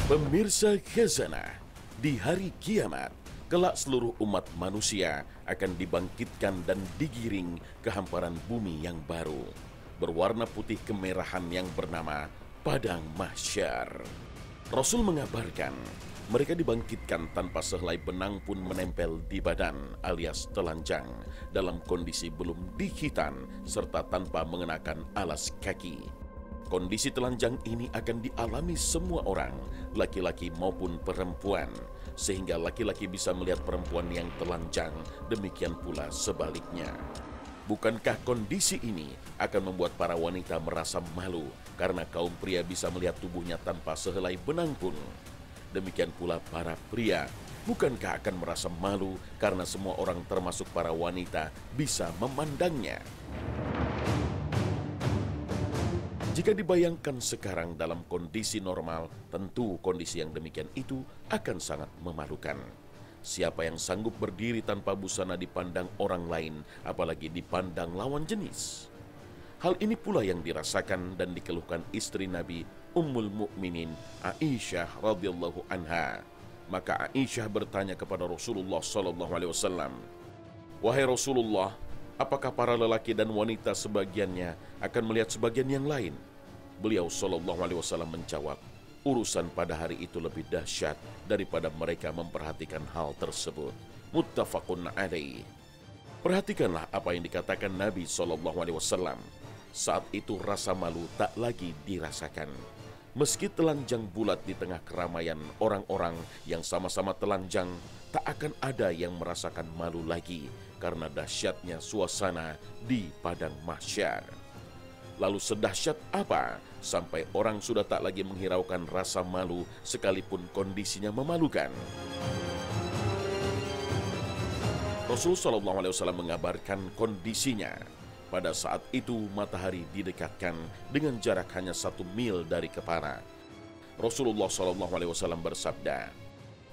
Pemirsa Khazanah, di hari kiamat, kelak seluruh umat manusia akan dibangkitkan dan digiring ke hamparan bumi yang baru, berwarna putih kemerahan yang bernama Padang Mahsyar. Rasul mengabarkan, mereka dibangkitkan tanpa sehelai benang pun menempel di badan alias telanjang, dalam kondisi belum dikhitan serta tanpa mengenakan alas kaki. Kondisi telanjang ini akan dialami semua orang, laki-laki maupun perempuan, sehingga laki-laki bisa melihat perempuan yang telanjang, demikian pula sebaliknya. Bukankah kondisi ini akan membuat para wanita merasa malu karena kaum pria bisa melihat tubuhnya tanpa sehelai benang pun? Demikian pula para pria, bukankah akan merasa malu karena semua orang termasuk para wanita bisa memandangnya? Jika dibayangkan sekarang dalam kondisi normal, tentu kondisi yang demikian itu akan sangat memalukan. Siapa yang sanggup berdiri tanpa busana dipandang orang lain, apalagi dipandang lawan jenis? Hal ini pula yang dirasakan dan dikeluhkan istri Nabi Ummul Mukminin Aisyah radhiyallahu anha. Maka Aisyah bertanya kepada Rasulullah SAW, "Wahai Rasulullah, apakah para lelaki dan wanita sebagiannya akan melihat sebagian yang lain?" Beliau SAW menjawab, urusan pada hari itu lebih dahsyat daripada mereka memperhatikan hal tersebut. Muttafaqun alaih. Perhatikanlah apa yang dikatakan Nabi SAW. Saat itu rasa malu tak lagi dirasakan. Meski telanjang bulat di tengah keramaian orang-orang yang sama-sama telanjang, tak akan ada yang merasakan malu lagi karena dahsyatnya suasana di Padang Mahsyar. Lalu sedahsyat apa sampai orang sudah tak lagi menghiraukan rasa malu sekalipun kondisinya memalukan? Rasulullah SAW mengabarkan kondisinya. Pada saat itu matahari didekatkan dengan jarak hanya 1 mil dari kepala. Rasulullah SAW bersabda,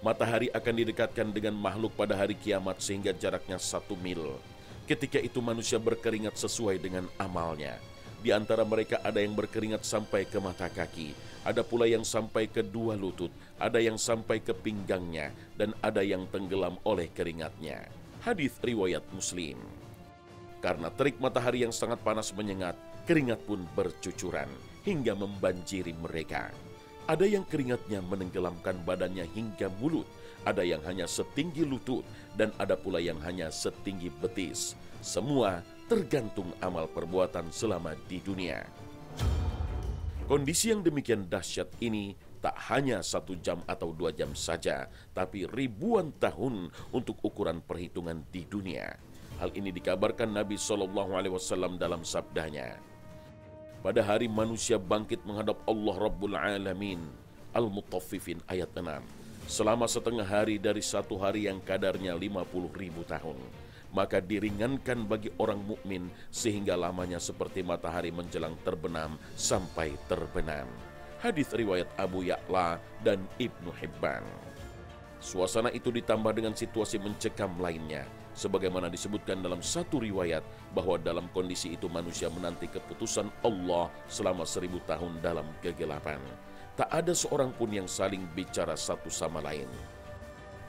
matahari akan didekatkan dengan makhluk pada hari kiamat sehingga jaraknya 1 mil. Ketika itu manusia berkeringat sesuai dengan amalnya. Di antara mereka ada yang berkeringat sampai ke mata kaki, ada pula yang sampai ke 2 lutut, ada yang sampai ke pinggangnya, dan ada yang tenggelam oleh keringatnya. Hadis riwayat Muslim. Karena terik matahari yang sangat panas menyengat, keringat pun bercucuran hingga membanjiri mereka. Ada yang keringatnya menenggelamkan badannya hingga mulut, ada yang hanya setinggi lutut, dan ada pula yang hanya setinggi betis. Semua tergantung amal perbuatan selama di dunia. Kondisi yang demikian dahsyat ini tak hanya 1 jam atau 2 jam saja, tapi ribuan tahun untuk ukuran perhitungan di dunia. Hal ini dikabarkan Nabi SAW dalam sabdanya, pada hari manusia bangkit menghadap Allah Rabbul Alamin, Al-Mutaffifin ayat 6, selama setengah hari dari 1 hari yang kadarnya 50.000 tahun, maka diringankan bagi orang mukmin sehingga lamanya seperti matahari menjelang terbenam sampai terbenam. Hadis riwayat Abu Ya'la dan Ibnu Hibban. Suasana itu ditambah dengan situasi mencekam lainnya, sebagaimana disebutkan dalam satu riwayat bahwa dalam kondisi itu manusia menanti keputusan Allah selama 1000 tahun dalam kegelapan. Tak ada seorang pun yang saling bicara satu sama lain.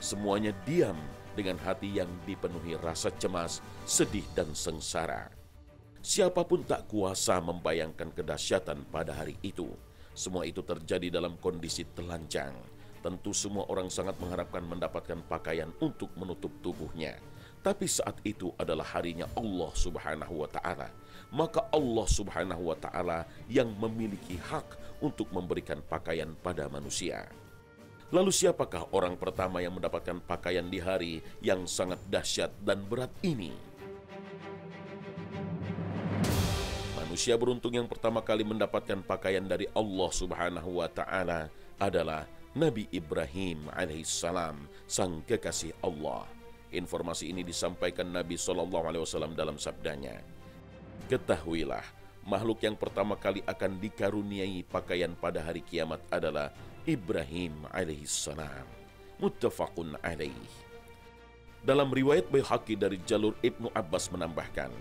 Semuanya diam dengan hati yang dipenuhi rasa cemas, sedih, dan sengsara. Siapapun tak kuasa membayangkan kedahsyatan pada hari itu. Semua itu terjadi dalam kondisi telanjang. Tentu semua orang sangat mengharapkan mendapatkan pakaian untuk menutup tubuhnya. Tapi saat itu adalah harinya Allah Subhanahu wa Ta'ala. Maka Allah Subhanahu wa Ta'ala yang memiliki hak untuk memberikan pakaian pada manusia. Lalu siapakah orang pertama yang mendapatkan pakaian di hari yang sangat dahsyat dan berat ini? Manusia beruntung yang pertama kali mendapatkan pakaian dari Allah Subhanahu wa Ta'ala adalah Nabi Ibrahim alaihissalam, sang kekasih Allah. Informasi ini disampaikan Nabi SAW dalam sabdanya, ketahuilah, makhluk yang pertama kali akan dikaruniai pakaian pada hari kiamat adalah Ibrahim alaihissalam. Muttafaqun alaih. Dalam riwayat Baihaqi dari jalur Ibnu Abbas menambahkan,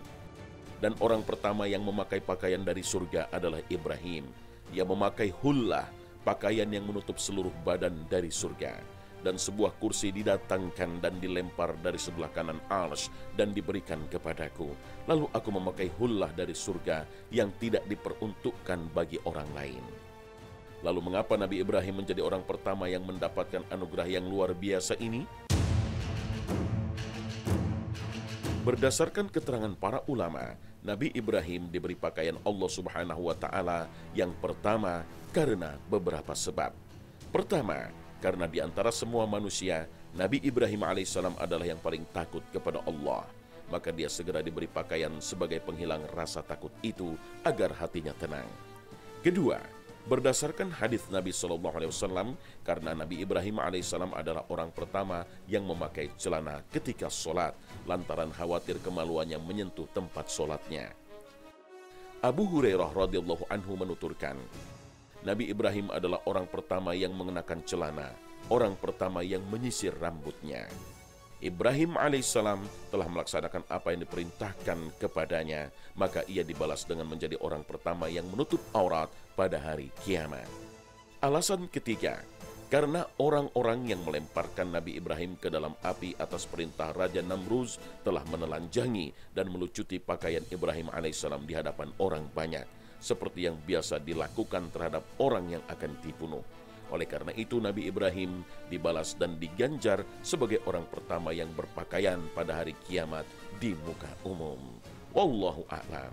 dan orang pertama yang memakai pakaian dari surga adalah Ibrahim. Ia memakai hullah, pakaian yang menutup seluruh badan dari surga, dan sebuah kursi didatangkan dan dilempar dari sebelah kanan arsy dan diberikan kepadaku. Lalu aku memakai hullah dari surga yang tidak diperuntukkan bagi orang lain. Lalu mengapa Nabi Ibrahim menjadi orang pertama yang mendapatkan anugerah yang luar biasa ini? Berdasarkan keterangan para ulama, Nabi Ibrahim diberi pakaian Allah Subhanahu wa Ta'ala yang pertama karena beberapa sebab. Pertama, karena di antara semua manusia, Nabi Ibrahim alaihissalam adalah yang paling takut kepada Allah. Maka dia segera diberi pakaian sebagai penghilang rasa takut itu agar hatinya tenang. Kedua, berdasarkan hadis Nabi SAW, karena Nabi Ibrahim alaihissalam adalah orang pertama yang memakai celana ketika sholat, lantaran khawatir kemaluannya menyentuh tempat sholatnya. Abu Hurairah radhiyallahu anhu menuturkan, Nabi Ibrahim adalah orang pertama yang mengenakan celana, orang pertama yang menyisir rambutnya. Ibrahim alaihissalam telah melaksanakan apa yang diperintahkan kepadanya, maka ia dibalas dengan menjadi orang pertama yang menutup aurat pada hari kiamat. Alasan ketiga, karena orang-orang yang melemparkan Nabi Ibrahim ke dalam api atas perintah Raja Namruz telah menelanjangi dan melucuti pakaian Ibrahim alaihissalam di hadapan orang banyak, seperti yang biasa dilakukan terhadap orang yang akan dibunuh. Oleh karena itu Nabi Ibrahim dibalas dan diganjar sebagai orang pertama yang berpakaian pada hari kiamat di muka umum. Wallahu a'lam.